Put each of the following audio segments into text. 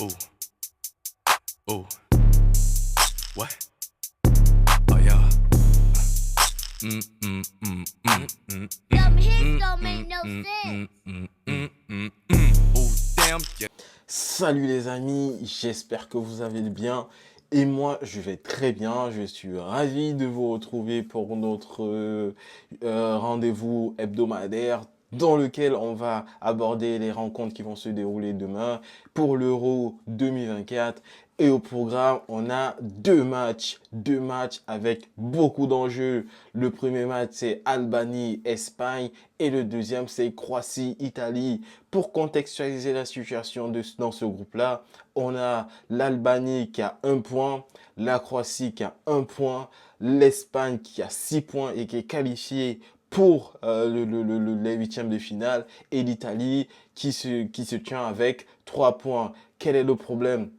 Ooh, ooh, what? Oh yeah. Them hits don't make no sense. Ooh, damn, yeah. Salut les amis, j'espère que vous allez bien et moi je vais très bien. Je suis ravi de vous retrouver pour notre rendez-vous hebdomadaire dans lequel on va aborder les rencontres qui vont se dérouler demain pour l'Euro 2024. Et au programme, on a deux matchs avec beaucoup d'enjeux. Le premier match, c'est Albanie-Espagne et le deuxième, c'est Croatie-Italie. Pour contextualiser la situation dans ce groupe-là, on a l'Albanie qui a 1 point, la Croatie qui a 1 point, l'Espagne qui a 6 points et qui est qualifiée pour les huitièmes de finale et l'Italie qui se tient avec 3 points. Quel est le problème?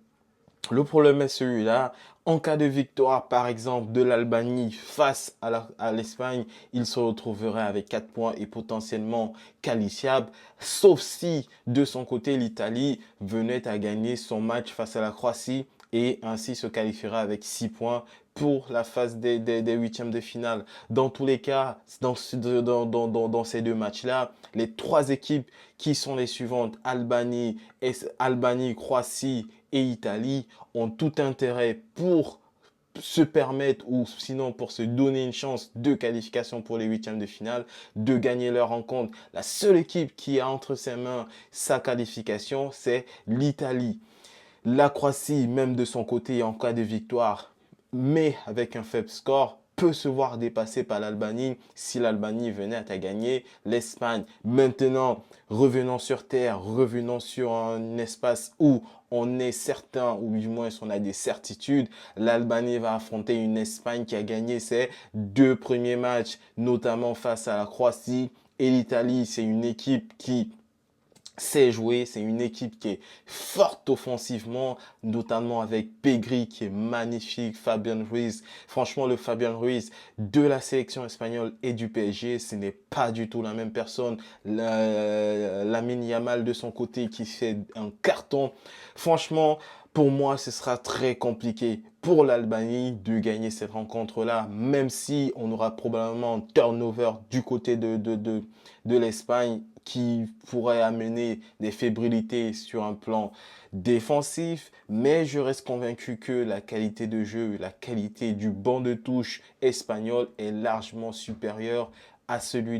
Le problème est celui-là. En cas de victoire, par exemple, de l'Albanie face à l'Espagne, il se retrouverait avec 4 points et potentiellement qualifiable. Sauf si, de son côté, l'Italie venait à gagner son match face à la Croatie et ainsi se qualifierait avec 6 points pour la phase des huitièmes de finale. Dans tous les cas, dans ces deux matchs-là, les trois équipes qui sont les suivantes, Albanie, Croatie et Italie, ont tout intérêt pour se permettre ou sinon pour se donner une chance de qualification pour les huitièmes de finale, de gagner leur rencontre. La seule équipe qui a entre ses mains sa qualification, c'est l'Italie. La Croatie, même de son côté, en cas de victoire, mais avec un faible score, peut se voir dépassé par l'Albanie si l'Albanie venait à gagner l'Espagne. Maintenant, revenons sur terre, revenons sur un espace où on est certain, ou du moins on a des certitudes, l'Albanie va affronter une Espagne qui a gagné ses deux premiers matchs, notamment face à la Croatie. Et l'Italie, c'est une équipe qui sait jouer, c'est une équipe qui est forte offensivement, notamment avec Pedri qui est magnifique, Fabian Ruiz. Franchement, le Fabian Ruiz de la sélection espagnole et du PSG, ce n'est pas du tout la même personne. Lamine Yamal de son côté qui fait un carton. Franchement, pour moi, ce sera très compliqué pour l'Albanie de gagner cette rencontre-là, même si on aura probablement un turnover du côté de l'Espagne qui pourrait amener des fébrilités sur un plan défensif, mais je reste convaincu que la qualité de jeu, la qualité du banc de touche espagnol est largement supérieure à celui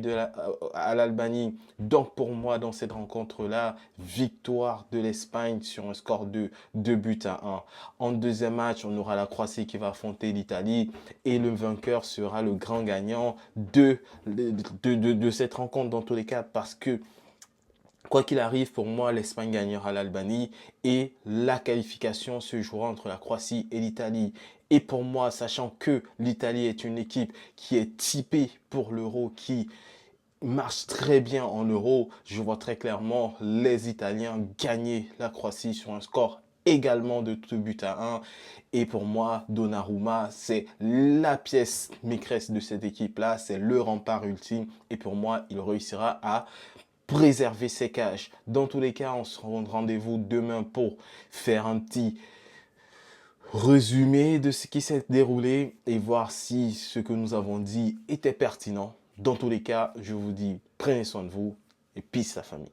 à l'Albanie. Donc pour moi, dans cette rencontre-là, victoire de l'Espagne sur un score de 2 buts à 1. En deuxième match, on aura la Croatie qui va affronter l'Italie et le vainqueur sera le grand gagnant de cette rencontre dans tous les cas parce que quoi qu'il arrive, pour moi, l'Espagne gagnera l'Albanie et la qualification se jouera entre la Croatie et l'Italie. Et pour moi, sachant que l'Italie est une équipe qui est typée pour l'Euro, qui marche très bien en Euro, je vois très clairement les Italiens gagner la Croatie sur un score également de 2 buts à 1. Et pour moi, Donnarumma, c'est la pièce maîtresse de cette équipe-là, c'est le rempart ultime. Et pour moi, il réussira à préserver ses cages. Dans tous les cas, on se rend rendez-vous demain pour faire un petit résumé de ce qui s'est déroulé et voir si ce que nous avons dit était pertinent. Dans tous les cas, je vous dis, prenez soin de vous et peace la famille.